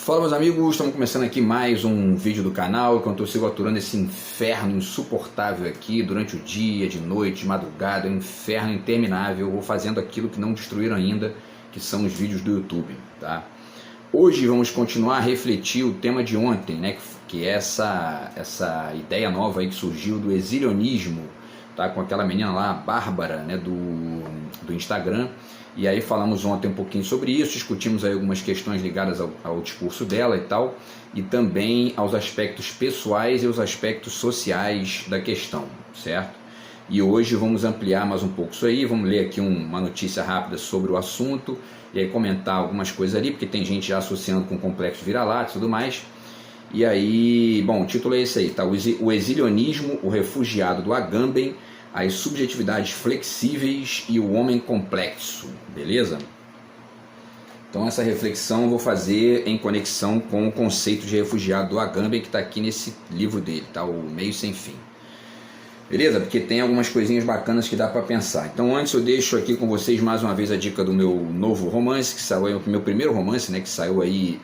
Fala, meus amigos, estamos começando aqui mais um vídeo do canal, enquanto eu sigo aturando esse inferno insuportável aqui durante o dia, de noite, de madrugada, um inferno interminável, vou fazendo aquilo que não destruíram ainda, que são os vídeos do YouTube, tá? Hoje vamos continuar a refletir o tema de ontem, né, que é essa ideia nova aí que surgiu do exilionismo, tá, com aquela menina lá, a Bárbara, né, do Instagram. E aí falamos ontem um pouquinho sobre isso, discutimos aí algumas questões ligadas ao discurso dela e tal, e também aos aspectos pessoais e aos aspectos sociais da questão, certo? E hoje vamos ampliar mais um pouco isso aí, vamos ler aqui uma notícia rápida sobre o assunto, e aí comentar algumas coisas ali, porque tem gente já associando com o complexo de vira-lata e tudo mais. E aí, bom, o título é esse aí, tá? O exilionismo, o refugiado do Agamben, as subjetividades flexíveis e o homem complexo, beleza? Então essa reflexão eu vou fazer em conexão com o conceito de refugiado do Agamben, que está aqui nesse livro dele, tá? O Meio Sem Fim. Beleza? Porque tem algumas coisinhas bacanas que dá para pensar. Então antes eu deixo aqui com vocês mais uma vez a dica do meu novo romance, que saiu aí, o meu primeiro romance, né, que saiu aí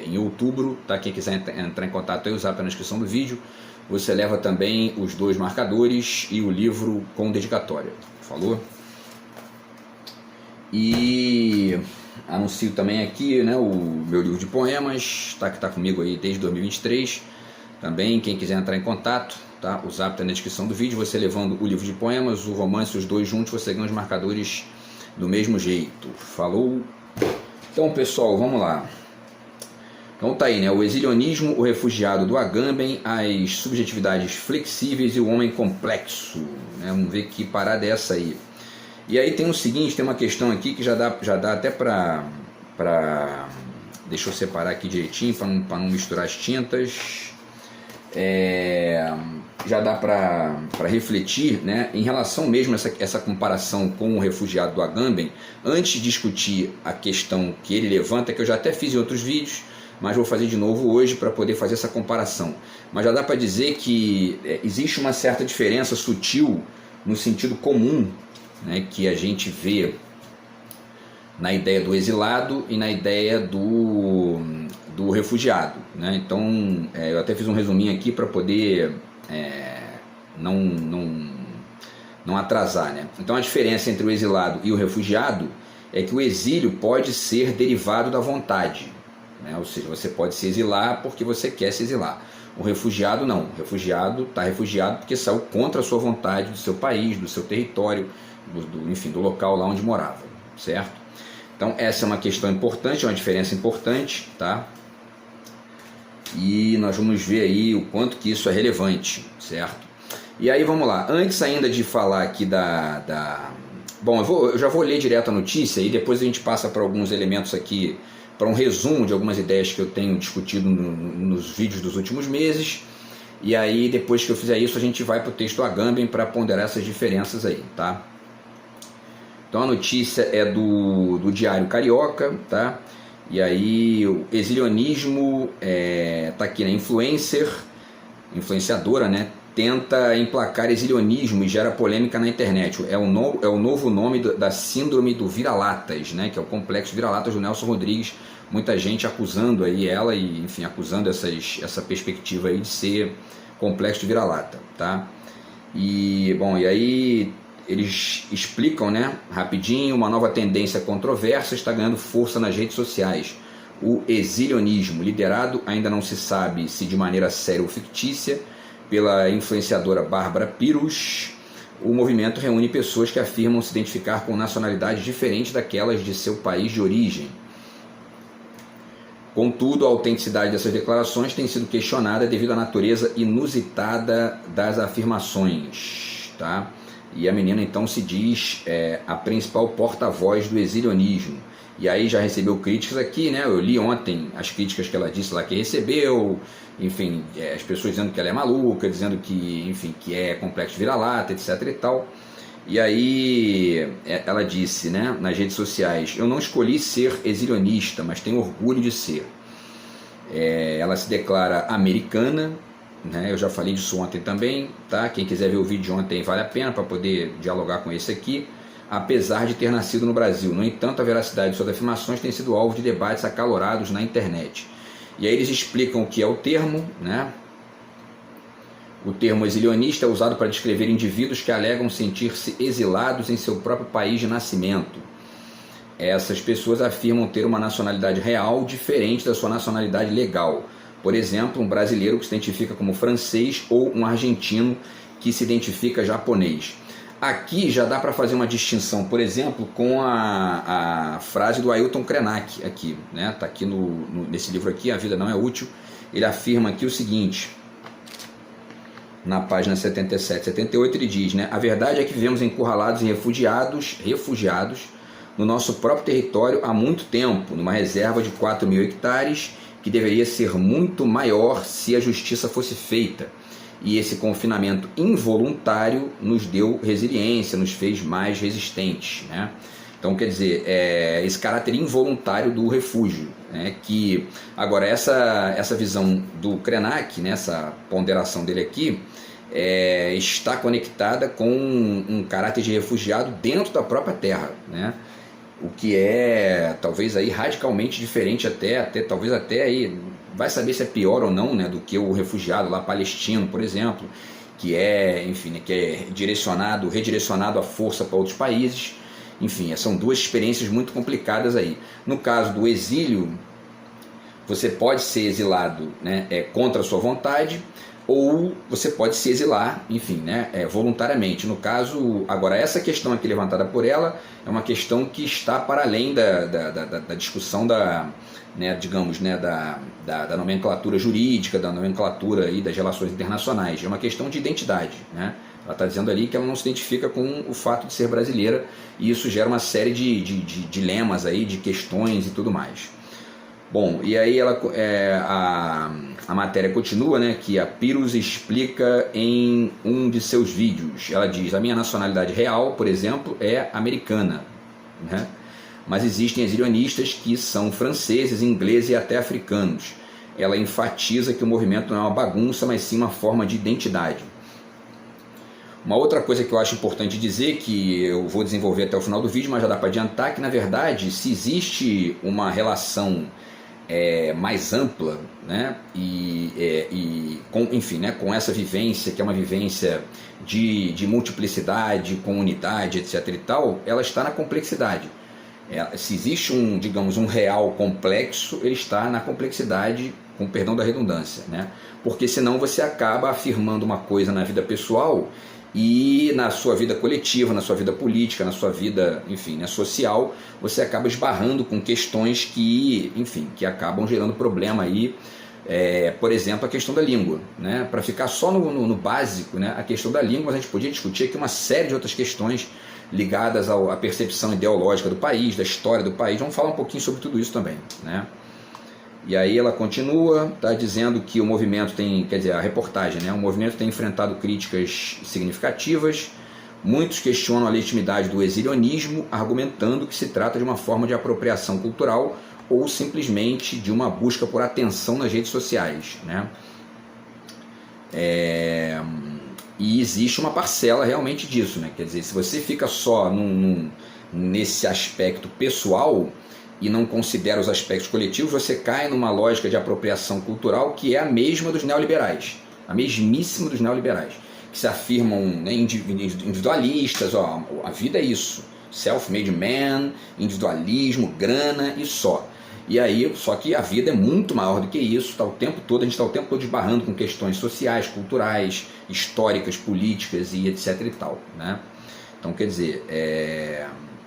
em outubro, tá? Quem quiser entrar em contato aí, usar na descrição do vídeo. Você leva também os 2 marcadores e o livro com dedicatória. Falou? E anuncio também aqui, né, o meu livro de poemas, tá, que está comigo aí desde 2023. Também, quem quiser entrar em contato, tá, o zap está na descrição do vídeo. Você levando o livro de poemas, o romance, os 2 juntos, você ganha os marcadores do mesmo jeito. Falou? Então, pessoal, vamos lá. Então tá aí, né? O exilionismo, o refugiado do Agamben, as subjetividades flexíveis e o homem complexo, né? Vamos ver que parada é essa aí. E aí tem o seguinte, tem uma questão aqui que já dá até para deixa eu separar aqui direitinho para não misturar as tintas. Já dá para refletir, né, em relação mesmo a essa comparação com o refugiado do Agamben, antes de discutir a questão que ele levanta, que eu já até fiz em outros vídeos, mas vou fazer de novo hoje para poder fazer essa comparação. Mas já dá para dizer que existe uma certa diferença sutil no sentido comum, né, que a gente vê na ideia do exilado e na ideia do refugiado, né? Então eu até fiz um resuminho aqui para poder não atrasar, né? Então a diferença entre o exilado e o refugiado é que o exílio pode ser derivado da vontade, né? Ou seja, você pode se exilar porque você quer se exilar. O refugiado não, o refugiado está refugiado porque saiu contra a sua vontade do seu país, do seu território, enfim, do local lá onde morava, certo? Então essa é uma questão importante, é uma diferença importante, tá? E nós vamos ver aí o quanto que isso é relevante, certo? E aí vamos lá, antes ainda de falar aqui Bom, eu já vou ler direto a notícia e depois a gente passa para alguns elementos aqui, para um resumo de algumas ideias que eu tenho discutido nos vídeos dos últimos meses. E aí depois que eu fizer isso a gente vai para o texto Agamben para ponderar essas diferenças aí, tá? Então a notícia é do Diário Carioca, tá? E aí o exilionismo tá aqui, né? Influenciadora, né, tenta emplacar exilionismo e gera polêmica na internet. É o novo nome da síndrome do vira-latas, né, que é o complexo vira-latas do Nelson Rodrigues. Muita gente acusando aí ela e, enfim, acusando essa perspectiva aí de ser complexo de vira-lata, tá? E bom, e aí eles explicam, né, rapidinho, uma nova tendência controversa está ganhando força nas redes sociais. O exilionismo, liderado, ainda não se sabe se de maneira séria ou fictícia, pela influenciadora Bárbara Pyrrhus. O movimento reúne pessoas que afirmam se identificar com nacionalidades diferentes daquelas de seu país de origem. Contudo, a autenticidade dessas declarações tem sido questionada devido à natureza inusitada das afirmações, tá? E a menina então se diz a principal porta-voz do exilionismo. E aí já recebeu críticas aqui, né? Eu li ontem as críticas que ela disse lá que recebeu, enfim, as pessoas dizendo que ela é maluca, dizendo que, enfim, que é complexo de vira-lata, etc e tal. E aí ela disse, né, nas redes sociais: eu não escolhi ser exilionista, mas tenho orgulho de ser. Ela se declara americana, né? Eu já falei disso ontem também, tá? Quem quiser ver o vídeo de ontem vale a pena para poder dialogar com esse aqui. apesar de ter nascido no Brasil. No entanto, a veracidade de suas afirmações tem sido alvo de debates acalorados na internet. E aí eles explicam o que é o termo, né? O termo exilionista é usado para descrever indivíduos que alegam sentir-se exilados em seu próprio país de nascimento. Essas pessoas afirmam ter uma nacionalidade real diferente da sua nacionalidade legal. Por exemplo, um brasileiro que se identifica como francês ou um argentino que se identifica japonês. Aqui já dá para fazer uma distinção, por exemplo, com a frase do Ailton Krenak, aqui, né? Tá aqui nesse livro aqui, A Vida Não é Útil. Ele afirma aqui o seguinte, na página 77, 78, ele diz, né? A verdade é que vivemos encurralados e refugiados no nosso próprio território há muito tempo, numa reserva de 4.000 hectares, que deveria ser muito maior se a justiça fosse feita. E esse confinamento involuntário nos deu resiliência, nos fez mais resistentes, né? Então, quer dizer, esse caráter involuntário do refúgio, né? Que, agora, essa visão do Krenak, né? Essa ponderação dele aqui, está conectada com um caráter de refugiado dentro da própria terra, né? O que é talvez aí radicalmente diferente talvez até aí, vai saber se é pior ou não, né, do que o refugiado lá palestino, por exemplo, que é, enfim, né, que é redirecionado à força para outros países. Enfim, são duas experiências muito complicadas aí. No caso do exílio, você pode ser exilado, né, contra a sua vontade, ou você pode se exilar, enfim, né, voluntariamente. No caso, agora, essa questão aqui levantada por ela é uma questão que está para além da discussão né, digamos, né, da nomenclatura jurídica, da nomenclatura aí das relações internacionais. É uma questão de identidade, né? Ela está dizendo ali que ela não se identifica com o fato de ser brasileira, e isso gera uma série de dilemas aí, de questões e tudo mais. Bom, e aí a matéria continua, né, que a Pyrrhus explica em um de seus vídeos. Ela diz, a minha nacionalidade real, por exemplo, é americana, né? Mas existem exilionistas que são franceses, ingleses e até africanos. Ela enfatiza que o movimento não é uma bagunça, mas sim uma forma de identidade. Uma outra coisa que eu acho importante dizer, que eu vou desenvolver até o final do vídeo, mas já dá para adiantar, que na verdade, se existe uma relação mais ampla, né, enfim, né, com essa vivência, que é uma vivência de multiplicidade, com unidade, etc. e tal, ela está na complexidade. Se existe digamos, um real complexo, ele está na complexidade, com perdão da redundância, né? Porque senão você acaba afirmando uma coisa na vida pessoal e na sua vida coletiva, na sua vida política, na sua vida, enfim, né, social, você acaba esbarrando com questões que, enfim, que acabam gerando problema aí. Por exemplo, a questão da língua, né? Para ficar só no básico, né? A questão da língua, a gente podia discutir aqui uma série de outras questões ligadas à percepção ideológica do país, da história do país. Vamos falar um pouquinho sobre tudo isso também, né? E aí ela continua, está dizendo que o movimento tem, quer dizer, a reportagem, né? O movimento tem enfrentado críticas significativas. Muitos questionam a legitimidade do exilionismo, argumentando que se trata de uma forma de apropriação cultural ou simplesmente de uma busca por atenção nas redes sociais, né? E existe uma parcela realmente disso, né? Quer dizer, se você fica só nesse aspecto pessoal e não considera os aspectos coletivos, você cai numa lógica de apropriação cultural que é a mesma dos neoliberais, a mesmíssima dos neoliberais, que se afirmam, né, individualistas, a vida é isso, self-made man, individualismo, grana e só. E aí, só que a vida é muito maior do que isso, a gente está o tempo todo esbarrando com questões sociais, culturais, históricas, políticas e etc e tal, né? Então, quer dizer,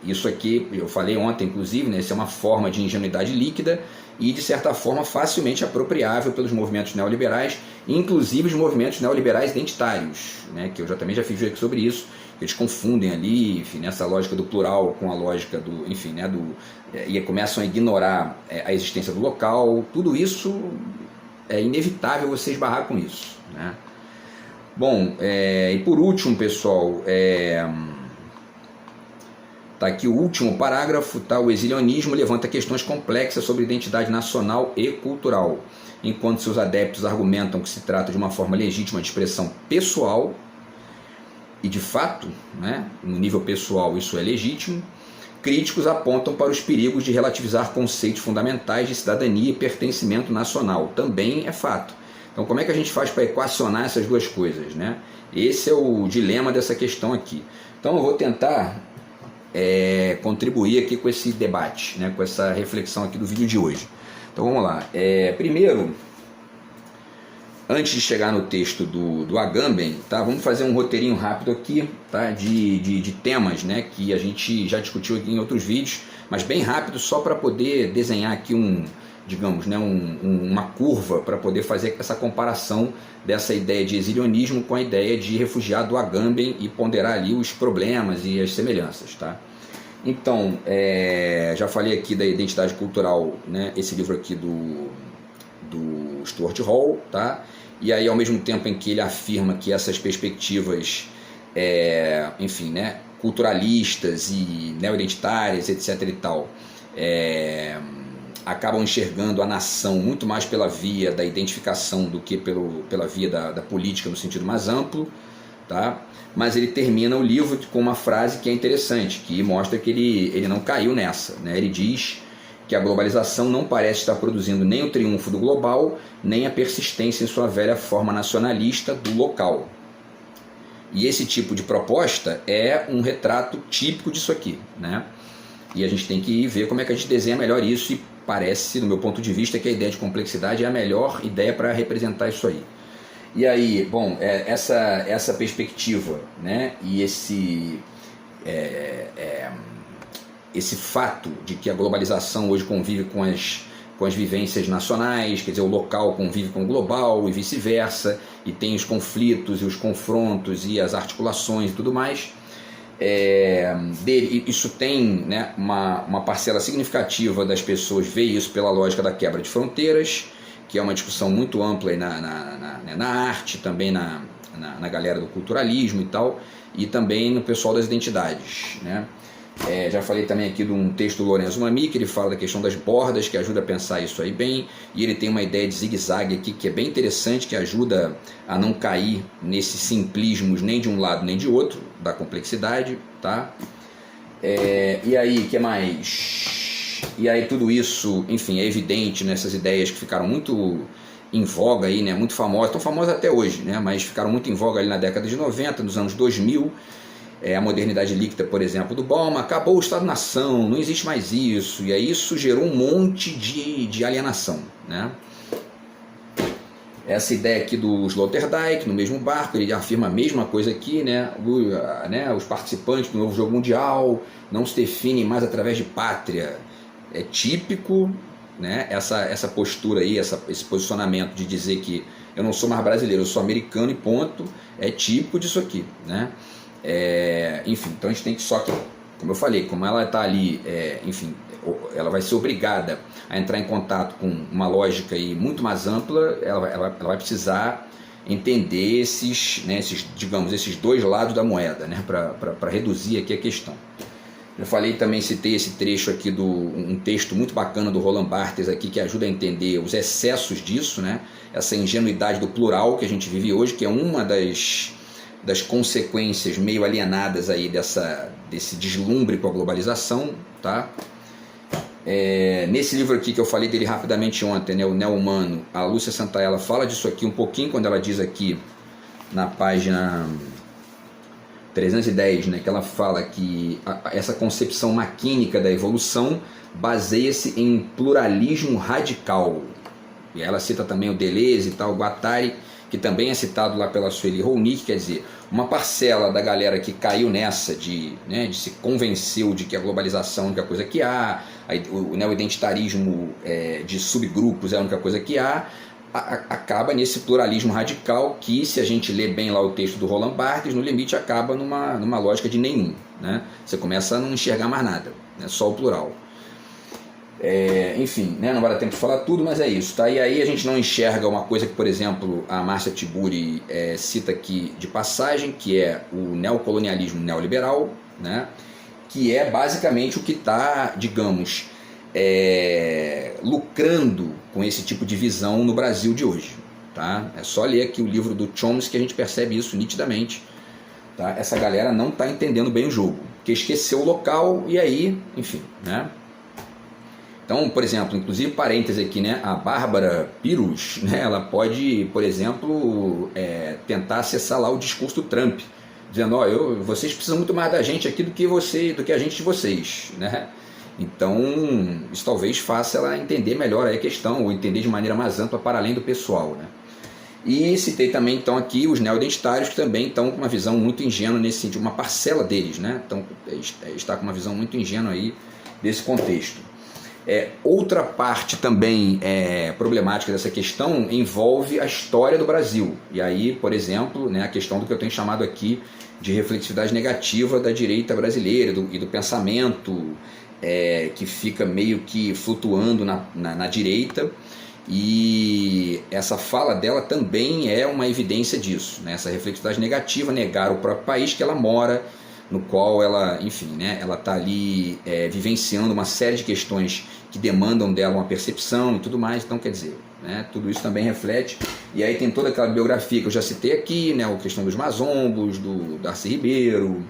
isso aqui, eu falei ontem, inclusive, né, isso é uma forma de ingenuidade líquida e, de certa forma, facilmente apropriável pelos movimentos neoliberais, inclusive os movimentos neoliberais identitários, né, que eu também já fiz vídeo aqui sobre isso. Eles confundem ali, enfim, nessa lógica do plural com a lógica do, enfim, né, e começam a ignorar a existência do local. Tudo isso é inevitável você esbarrar com isso, né? Bom, e por último, pessoal, tá aqui o último parágrafo, tá? O exilionismo levanta questões complexas sobre identidade nacional e cultural, enquanto seus adeptos argumentam que se trata de uma forma legítima de expressão pessoal. E de fato, né, no nível pessoal isso é legítimo. críticos apontam para os perigos de relativizar conceitos fundamentais de cidadania e pertencimento nacional. Também é fato. Então, como é que a gente faz para equacionar essas duas coisas, né? Esse é o dilema dessa questão aqui. Então, eu vou tentar contribuir aqui com esse debate, né? Com essa reflexão aqui do vídeo de hoje. Então, vamos lá. Primeiro, antes de chegar no texto do Agamben, tá? Vamos fazer um roteirinho rápido aqui, tá? de temas, né? Que a gente já discutiu aqui em outros vídeos, mas bem rápido, só para poder desenhar aqui digamos, né? Uma curva para poder fazer essa comparação dessa ideia de exilionismo com a ideia de refugiado do Agamben e ponderar ali os problemas e as semelhanças. Tá? Então, já falei aqui da identidade cultural, né? Esse livro aqui do Stuart Hall, tá? E aí, ao mesmo tempo em que ele afirma que essas perspectivas, enfim, né, culturalistas e neo-identitárias, etc. e tal, acabam enxergando a nação muito mais pela via da identificação do que pela via da política no sentido mais amplo, tá? Mas ele termina o livro com uma frase que é interessante, que mostra que ele não caiu nessa, né? Ele diz que a globalização não parece estar produzindo nem o triunfo do global, nem a persistência em sua velha forma nacionalista do local. E esse tipo de proposta é um retrato típico disso aqui, né? E a gente tem que ver como é que a gente desenha melhor isso, e parece, do meu ponto de vista, que a ideia de complexidade é a melhor ideia para representar isso aí. E aí, bom, essa perspectiva, né, e esse fato de que a globalização hoje convive com as vivências nacionais, quer dizer, o local convive com o global e vice-versa, e tem os conflitos e os confrontos e as articulações e tudo mais. Isso tem, né, uma parcela significativa das pessoas vê isso pela lógica da quebra de fronteiras, que é uma discussão muito ampla aí na arte, também na galera do culturalismo e tal, e também no pessoal das identidades, né? Já falei também aqui de um texto do Lorenzo Mami, que ele fala da questão das bordas, que ajuda a pensar isso aí bem, e ele tem uma ideia de zigue-zague aqui que é bem interessante, que ajuda a não cair nesses simplismos nem de um lado nem de outro, da complexidade, tá? E aí, o que mais? E aí tudo isso, enfim, é evidente nessas ideias que ficaram muito em voga aí, né? Muito famosas, estão famosas até hoje, né? Mas ficaram muito em voga ali na década de 90, nos anos 2000, a modernidade líquida, por exemplo, do Bauman, acabou o Estado-nação, não existe mais isso, e aí isso gerou um monte de alienação, né? Essa ideia aqui do Sloterdijk, no mesmo barco, ele afirma a mesma coisa aqui, né? Os participantes do novo jogo mundial não se definem mais através de pátria. É típico, né? Essa postura aí, esse posicionamento de dizer que eu não sou mais brasileiro, eu sou americano e ponto, é típico disso aqui, né? Enfim, então a gente tem que só que, como eu falei, como ela está ali, enfim, ela vai ser obrigada a entrar em contato com uma lógica aí muito mais ampla, ela vai precisar entender esses dois lados da moeda, né, para reduzir aqui a questão. Eu falei também, citei esse trecho aqui um texto muito bacana do Roland Barthes aqui, que ajuda a entender os excessos disso, né, essa ingenuidade do plural que a gente vive hoje, que é uma das consequências meio alienadas aí desse deslumbre com a globalização, tá? Nesse livro aqui que eu falei dele rapidamente ontem, né, o Neo-Humano, a Lúcia Santaella fala disso aqui um pouquinho, quando ela diz aqui na página 310, né, que ela fala que essa concepção maquínica da evolução baseia-se em pluralismo radical. E ela cita também o Deleuze e tal, o Guattari, que também é citado lá pela Sueli Rolnick, quer dizer, uma parcela da galera que caiu nessa de se convenceu de que a globalização é a única coisa que há, o neo-identitarismo de subgrupos é a única coisa que há, acaba nesse pluralismo radical que, se a gente lê bem lá o texto do Roland Barthes, no limite acaba numa lógica de nenhum, né? Você começa a não enxergar mais nada, né? Só o plural. Enfim, né, não vai dar tempo de falar tudo, mas é isso, tá? E aí a gente não enxerga uma coisa que, por exemplo, a Márcia Tiburi cita aqui de passagem, que é o neocolonialismo neoliberal, né, que é basicamente o que está, digamos, lucrando com esse tipo de visão no Brasil de hoje, tá? É só ler aqui o livro do Chomsky que a gente percebe isso nitidamente, tá? Essa galera não está entendendo bem o jogo, porque esqueceu o local e aí, enfim, né? Então, por exemplo, inclusive parêntese aqui, né, a Bárbara Pires, né, ela pode, por exemplo, tentar acessar lá o discurso do Trump, dizendo, vocês precisam muito mais da gente aqui do que a gente de vocês, né? Então, isso talvez faça ela entender melhor aí a questão, ou entender de maneira mais ampla para além do pessoal, né? E citei também, então, aqui os neoidentitários, que também estão com uma visão muito ingênua nesse sentido, uma parcela deles, né? Então, está com uma visão muito ingênua aí desse contexto. Outra parte também problemática dessa questão envolve a história do Brasil. E aí, por exemplo, né, a questão do que eu tenho chamado aqui de reflexividade negativa da direita brasileira e do pensamento que fica meio que flutuando na direita. E essa fala dela também é uma evidência disso, né? Essa reflexividade negativa, negar o próprio país que ela mora, no qual ela, enfim, né, ela está ali vivenciando uma série de questões que demandam dela uma percepção e tudo mais. Então, quer dizer, né, tudo isso também reflete. E aí tem toda aquela biografia que eu já citei aqui, né, a questão dos mazombos, do Darcy Ribeiro,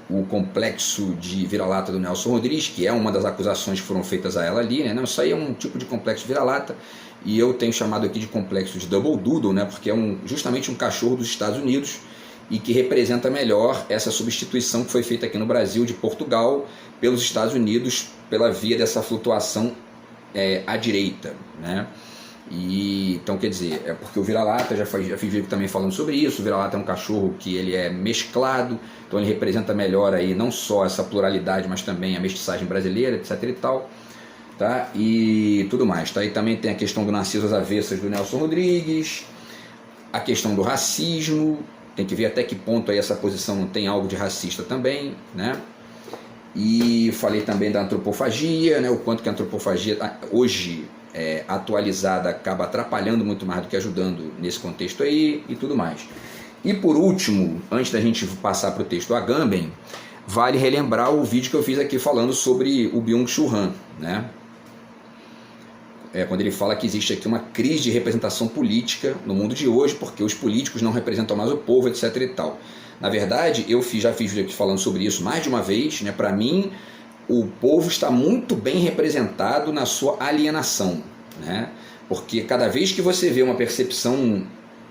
o complexo de vira-lata do Nelson Rodrigues, que é uma das acusações que foram feitas a ela ali, né? Não, isso aí é um tipo de complexo de vira-lata, e eu tenho chamado aqui de complexo de Double Doodle, né? Porque é justamente um cachorro dos Estados Unidos e que representa melhor essa substituição que foi feita aqui no Brasil de Portugal pelos Estados Unidos pela via dessa flutuação à direita, né? E, então, quer dizer, porque o vira-lata, já fiz vídeo também falando sobre isso, o vira-lata é um cachorro que ele é mesclado, então ele representa melhor aí não só essa pluralidade, mas também a mestiçagem brasileira, etc e tal, tá? E tudo mais, tá? E também tem a questão do Narciso às avessas do Nelson Rodrigues, a questão do racismo, tem que ver até que ponto aí essa posição não tem algo de racista também, né? E falei também da antropofagia, né? O quanto que a antropofagia hoje atualizada acaba atrapalhando muito mais do que ajudando nesse contexto aí e tudo mais. E por último, antes da gente passar para o texto do Agamben, vale relembrar o vídeo que eu fiz aqui falando sobre o Byung-Chul Han, né? Quando ele fala que existe aqui uma crise de representação política no mundo de hoje, porque os políticos não representam mais o povo, etc e tal. Na verdade, eu já fiz vídeo aqui falando sobre isso mais de uma vez, né? Para mim, o povo está muito bem representado na sua alienação, né? Porque cada vez que você vê uma percepção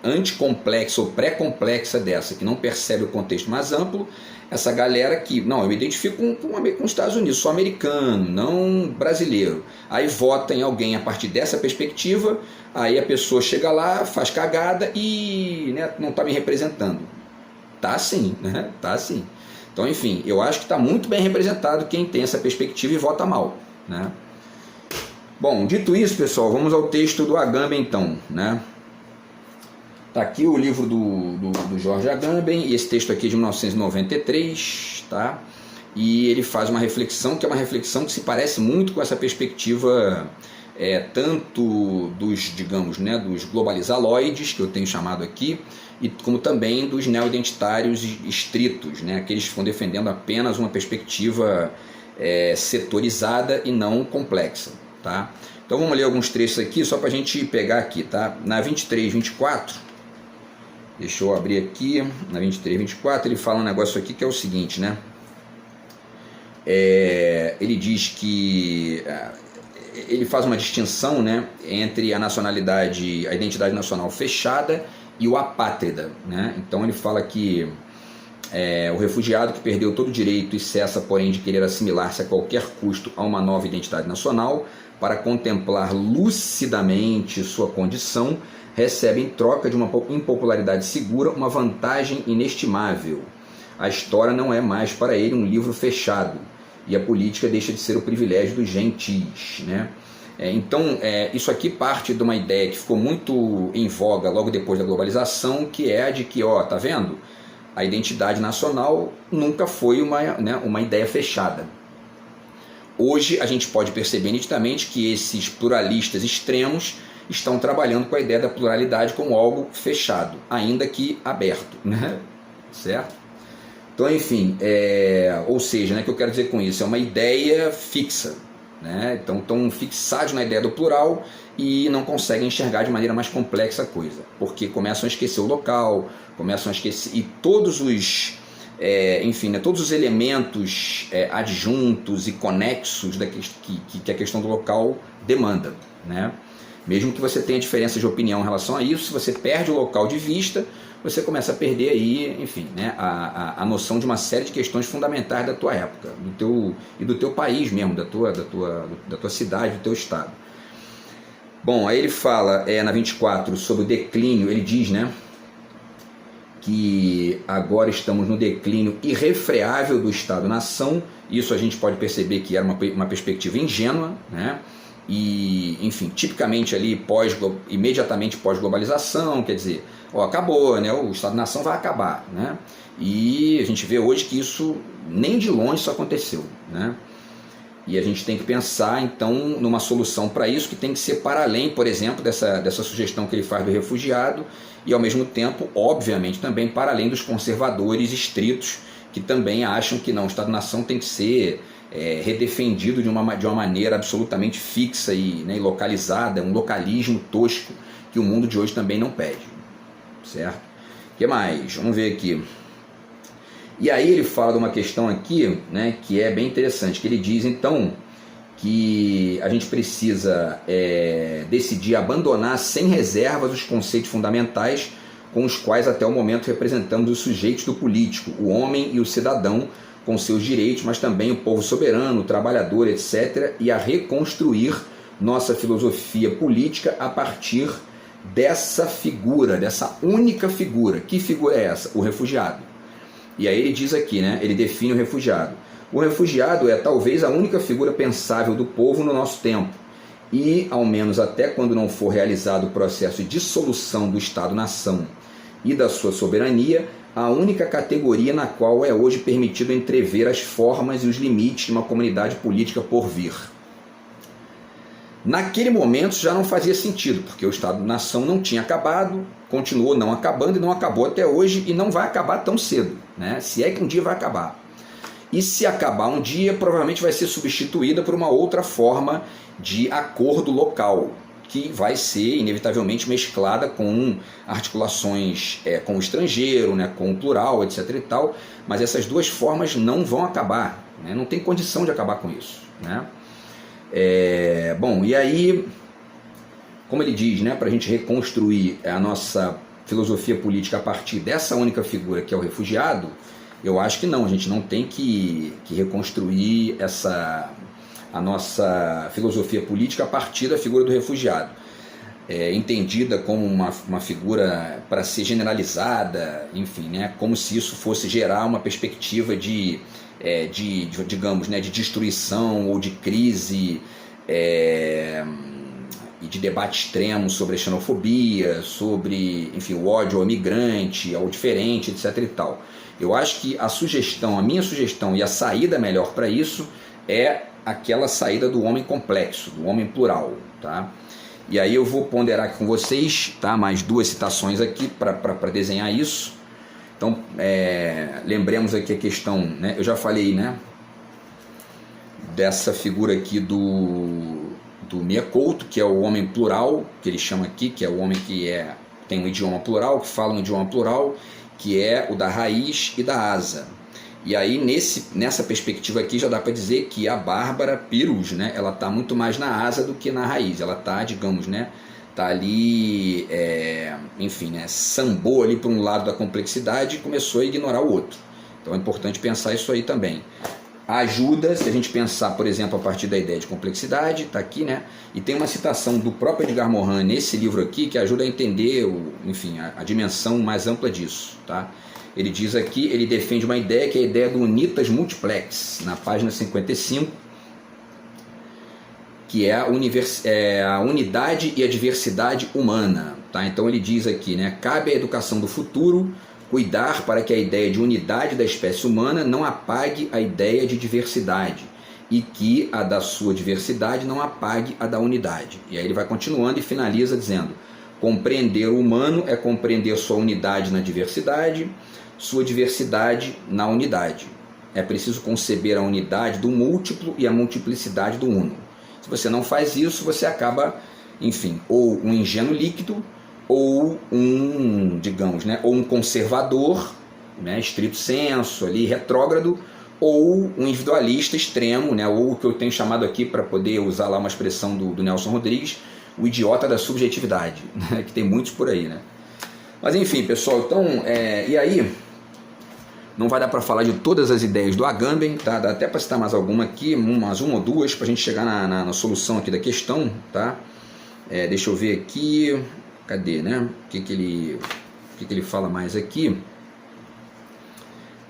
anticomplexa ou pré-complexa dessa, que não percebe o contexto mais amplo, essa galera que, não, eu me identifico com os Estados Unidos, sou americano, não brasileiro, aí vota em alguém a partir dessa perspectiva, aí a pessoa chega lá, faz cagada e, né, não está me representando. Tá sim, né? Tá sim. Então, enfim, eu acho que está muito bem representado quem tem essa perspectiva e vota mal, né? Bom, dito isso, pessoal, vamos ao texto do Agamben, então, né? Tá aqui o livro do Jorge Agamben, e esse texto aqui é de 1993, tá? E ele faz uma reflexão, que é uma reflexão que se parece muito com essa perspectiva tanto dos, digamos, né, dos globalizaloides, que eu tenho chamado aqui, e como também dos neoidentitários estritos, né, aqueles que estão defendendo apenas uma perspectiva setorizada e não complexa, tá? Então vamos ler alguns trechos aqui, só para a gente pegar aqui, tá? Na 23, 24, deixa eu abrir aqui, na 23, 24, ele fala um negócio aqui que é o seguinte, né? Ele diz que ele faz uma distinção, né, entre a nacionalidade, a identidade nacional fechada e o apátrida, né? Então ele fala que o refugiado que perdeu todo o direito e cessa, porém, de querer assimilar-se a qualquer custo a uma nova identidade nacional para contemplar lucidamente sua condição, recebe em troca de uma impopularidade segura uma vantagem inestimável. A história não é mais para ele um livro fechado e a política deixa de ser o privilégio dos gentis, né? Então, isso aqui parte de uma ideia que ficou muito em voga logo depois da globalização, que é a de que, tá vendo? A identidade nacional nunca foi uma ideia fechada. Hoje a gente pode perceber nitidamente que esses pluralistas extremos estão trabalhando com a ideia da pluralidade como algo fechado, ainda que aberto, né? Certo? Então, enfim, ou seja, né, o que eu quero dizer com isso? É uma ideia fixa, né? Então estão fixados na ideia do plural e não conseguem enxergar de maneira mais complexa a coisa, porque começam a esquecer o local, começam a esquecer, e todos os enfim, né, todos os elementos adjuntos e conexos que a questão do local demanda, né? Mesmo que você tenha diferença de opinião em relação a isso, se você perde o local de vista, você começa a perder aí, enfim, né, a noção de uma série de questões fundamentais da tua época, do teu país mesmo, da tua cidade, do teu estado. Bom, aí ele fala na 24 sobre o declínio, ele diz, né, que agora estamos no declínio irrefreável do Estado-nação. Isso a gente pode perceber que era uma perspectiva ingênua, né? E, enfim, tipicamente ali imediatamente pós-globalização, quer dizer, acabou, né? O Estado-nação vai acabar, né? E a gente vê hoje que isso nem de longe isso aconteceu, né? E a gente tem que pensar, então, numa solução para isso que tem que ser para além, por exemplo, dessa sugestão que ele faz do refugiado e, ao mesmo tempo, obviamente, também para além dos conservadores estritos que também acham que não, o Estado-nação tem que ser redefendido de uma maneira absolutamente fixa e né, localizada, um localismo tosco que o mundo de hoje também não pede, certo? O que mais? Vamos ver aqui. E aí ele fala de uma questão aqui, né, que é bem interessante, que ele diz então que a gente precisa decidir abandonar sem reservas os conceitos fundamentais com os quais até o momento representamos os sujeitos do político, o homem e o cidadão com seus direitos, mas também o povo soberano, o trabalhador, etc., e a reconstruir nossa filosofia política a partir dessa figura, dessa única figura. Que figura é essa? O refugiado. E aí ele diz aqui, né, ele define o refugiado. O refugiado é talvez a única figura pensável do povo no nosso tempo. E, ao menos até quando não for realizado o processo de dissolução do Estado-nação e da sua soberania, a única categoria na qual é hoje permitido entrever as formas e os limites de uma comunidade política por vir. Naquele momento já não fazia sentido, porque o Estado-nação não tinha acabado, continuou não acabando e não acabou até hoje e não vai acabar tão cedo, né? Se é que um dia vai acabar. E se acabar um dia, provavelmente vai ser substituída por uma outra forma de acordo local, que vai ser inevitavelmente mesclada com articulações com o estrangeiro, né, com o plural, etc. e tal, mas essas duas formas não vão acabar, né? Não tem condição de acabar com isso, né? Bom, e aí, como ele diz, né, para a gente reconstruir a nossa filosofia política a partir dessa única figura que é o refugiado, eu acho que não, a gente não tem que reconstruir a nossa filosofia política a partir da figura do refugiado, entendida como uma figura para ser generalizada, enfim, né, como se isso fosse gerar uma perspectiva digamos, né, de destruição ou de crise e de debate extremo sobre a xenofobia, sobre, enfim, o ódio ao imigrante, ao diferente, etc. e tal. Eu acho que a minha sugestão e a saída melhor para isso é aquela saída do homem complexo, do homem plural, tá? E aí eu vou ponderar aqui com vocês, tá? Mais duas citações aqui para desenhar isso. Então, lembremos aqui a questão, né? Eu já falei, né, dessa figura aqui do Mia Couto, que é o homem plural, que ele chama aqui, que é o homem que tem um idioma plural, que fala um idioma plural, que é o da raiz e da asa. E aí, nessa perspectiva aqui, já dá para dizer que a Bárbara Pyrrhus, né, ela está muito mais na asa do que na raiz. Ela está, digamos, né, tá ali, enfim, né, sambou ali para um lado da complexidade e começou a ignorar o outro. Então é importante pensar isso aí também. Ajuda, se a gente pensar, por exemplo, a partir da ideia de complexidade, está aqui, né? E tem uma citação do próprio Edgar Morin nesse livro aqui que ajuda a entender, enfim, a dimensão mais ampla disso, tá? Ele diz aqui, ele defende uma ideia que é a ideia do unitas multiplex, na página 55, que é a unidade e a diversidade humana, tá? Então ele diz aqui, né? Cabe à educação do futuro cuidar para que a ideia de unidade da espécie humana não apague a ideia de diversidade e que a da sua diversidade não apague a da unidade. E aí ele vai continuando e finaliza dizendo: compreender o humano é compreender sua unidade na diversidade, sua diversidade na unidade. É preciso conceber a unidade do múltiplo e a multiplicidade do uno. Se você não faz isso, você acaba, enfim, ou um ingênuo líquido, ou um, digamos, né, ou um conservador né, estrito senso, ali, retrógrado, ou um individualista extremo, né, ou o que eu tenho chamado aqui, para poder usar lá uma expressão do Nelson Rodrigues, o idiota da subjetividade, né, que tem muitos por aí. Né? Mas enfim, pessoal, então, e aí, não vai dar para falar de todas as ideias do Agamben, tá? Dá até para citar mais alguma aqui, umas uma ou duas, para a gente chegar na solução aqui da questão, tá? Deixa eu ver aqui, cadê, né? O que ele fala mais aqui?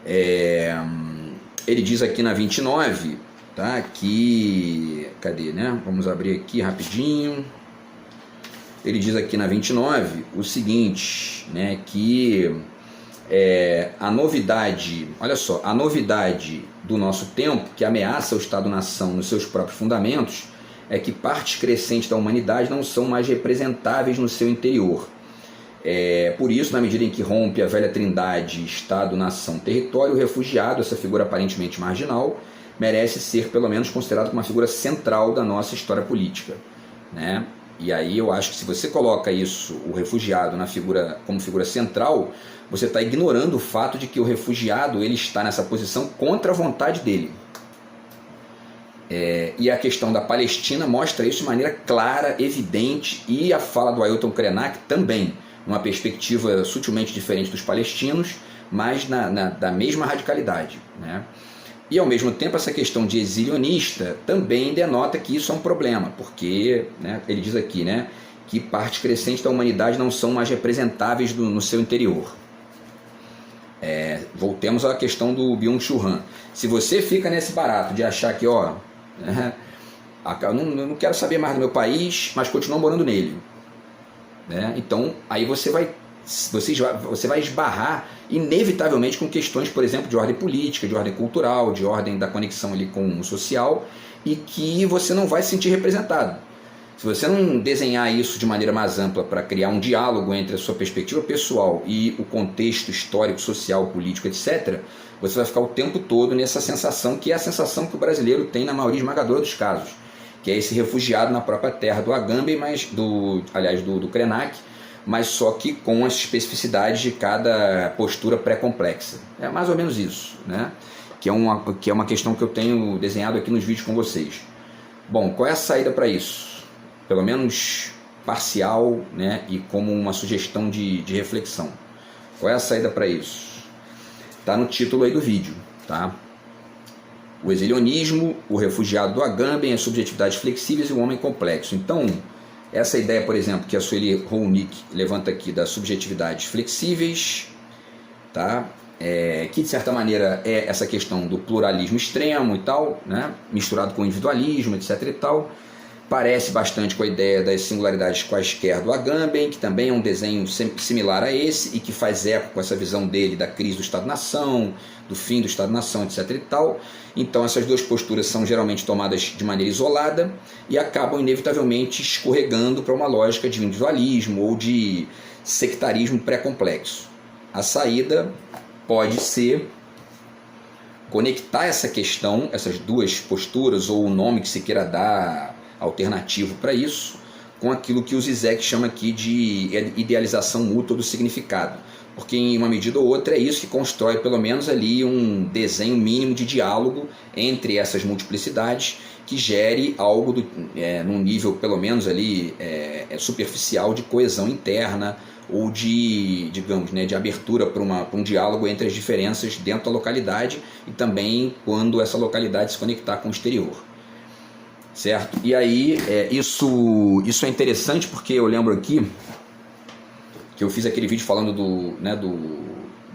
Ele diz aqui na 29, tá? Que, cadê, né? Vamos abrir aqui rapidinho. Ele diz aqui na 29 o seguinte, né? Que a novidade, olha só, a novidade do nosso tempo, que ameaça o Estado-nação nos seus próprios fundamentos, é que partes crescentes da humanidade não são mais representáveis no seu interior. Por isso, na medida em que rompe a velha trindade Estado, Nação, Território, o refugiado, essa figura aparentemente marginal, merece ser pelo menos considerado como uma figura central da nossa história política, né? E aí eu acho que se você coloca isso, o refugiado, como figura central, você está ignorando o fato de que o refugiado ele está nessa posição contra a vontade dele. E a questão da Palestina mostra isso de maneira clara, evidente, e a fala do Ailton Krenak também, numa perspectiva sutilmente diferente dos palestinos, mas da mesma radicalidade, né? E ao mesmo tempo essa questão de exilionista também denota que isso é um problema, porque, né, ele diz aqui, né, que partes crescentes da humanidade não são mais representáveis no seu interior. Voltemos à questão do Byung-Chul Han. Se você fica nesse barato de achar que, eu não quero saber mais do meu país, mas continuo morando nele, né? Então aí você vai esbarrar inevitavelmente com questões, por exemplo, de ordem política, de ordem cultural, de ordem da conexão ali com o social, e que você não vai se sentir representado. Se você não desenhar isso de maneira mais ampla para criar um diálogo entre a sua perspectiva pessoal e o contexto histórico, social, político, etc., você vai ficar o tempo todo nessa sensação, que é a sensação que o brasileiro tem na maioria esmagadora dos casos, que é esse refugiado na própria terra do Agamben, do Krenak, mas só que com as especificidades de cada postura pré-complexa. É mais ou menos isso, né? Que é uma questão que eu tenho desenhado aqui nos vídeos com vocês. Bom, qual é a saída para isso? Pelo menos parcial, né? E como uma sugestão de reflexão. Qual é a saída para isso? Está no título aí do vídeo, tá? O exilionismo, o refugiado do Agamben, as subjetividades flexíveis e o homem complexo. Então, essa ideia, por exemplo, que a Sueli Rounik levanta aqui das subjetividades flexíveis, tá? Que de certa maneira é essa questão do pluralismo extremo e tal, né? Misturado com o individualismo, etc. e tal. Parece bastante com a ideia das singularidades quaisquer do Agamben, que também é um desenho similar a esse e que faz eco com essa visão dele da crise do Estado-nação, do fim do Estado-nação, etc. e tal. Então essas duas posturas são geralmente tomadas de maneira isolada e acabam inevitavelmente escorregando para uma lógica de individualismo ou de sectarismo pré-complexo. A saída pode ser conectar essa questão, essas duas posturas, ou o nome que se queira dar alternativo para isso, com aquilo que o Zizek chama aqui de idealização mútua do significado, porque em uma medida ou outra é isso que constrói pelo menos ali um desenho mínimo de diálogo entre essas multiplicidades, que gere algo num nível pelo menos ali superficial de coesão interna ou de, digamos, né, de abertura para um diálogo entre as diferenças dentro da localidade e também quando essa localidade se conectar com o exterior. Certo? E aí, isso é interessante porque eu lembro aqui que eu fiz aquele vídeo falando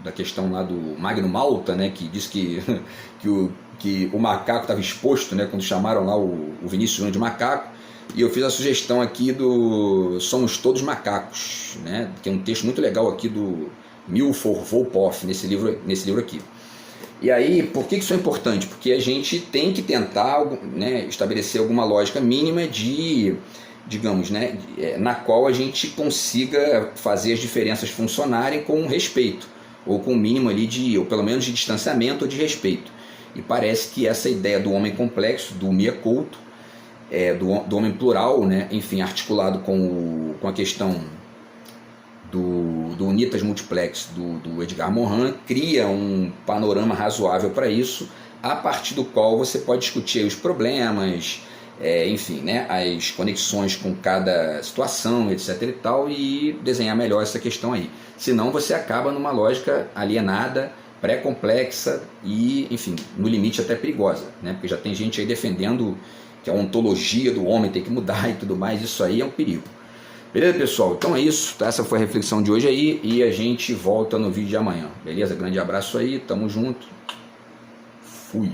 da questão lá do Magno Malta, né, que disse que o macaco estava exposto, né, quando chamaram lá o Vinícius Júnior de macaco, e eu fiz a sugestão aqui do Somos Todos Macacos, né, que é um texto muito legal aqui do Milford Volpoff, nesse livro aqui. E aí, por que isso é importante? Porque a gente tem que tentar, né, estabelecer alguma lógica mínima digamos, né, na qual a gente consiga fazer as diferenças funcionarem com respeito, ou com o mínimo ali ou pelo menos de distanciamento ou de respeito. E parece que essa ideia do homem complexo, do Mia Couto, do homem plural, né, enfim, articulado com a questão do Unitas Multiplex do Edgar Morin cria um panorama razoável para isso, a partir do qual você pode discutir os problemas, enfim, né, as conexões com cada situação, etc. e tal, e desenhar melhor essa questão aí. Senão você acaba numa lógica alienada, pré-complexa e, enfim, no limite até perigosa, né? Porque já tem gente aí defendendo que a ontologia do homem tem que mudar e tudo mais, isso aí é um perigo. Beleza, pessoal? Então é isso, tá? Essa foi a reflexão de hoje aí e a gente volta no vídeo de amanhã, beleza? Grande abraço aí, tamo junto, fui!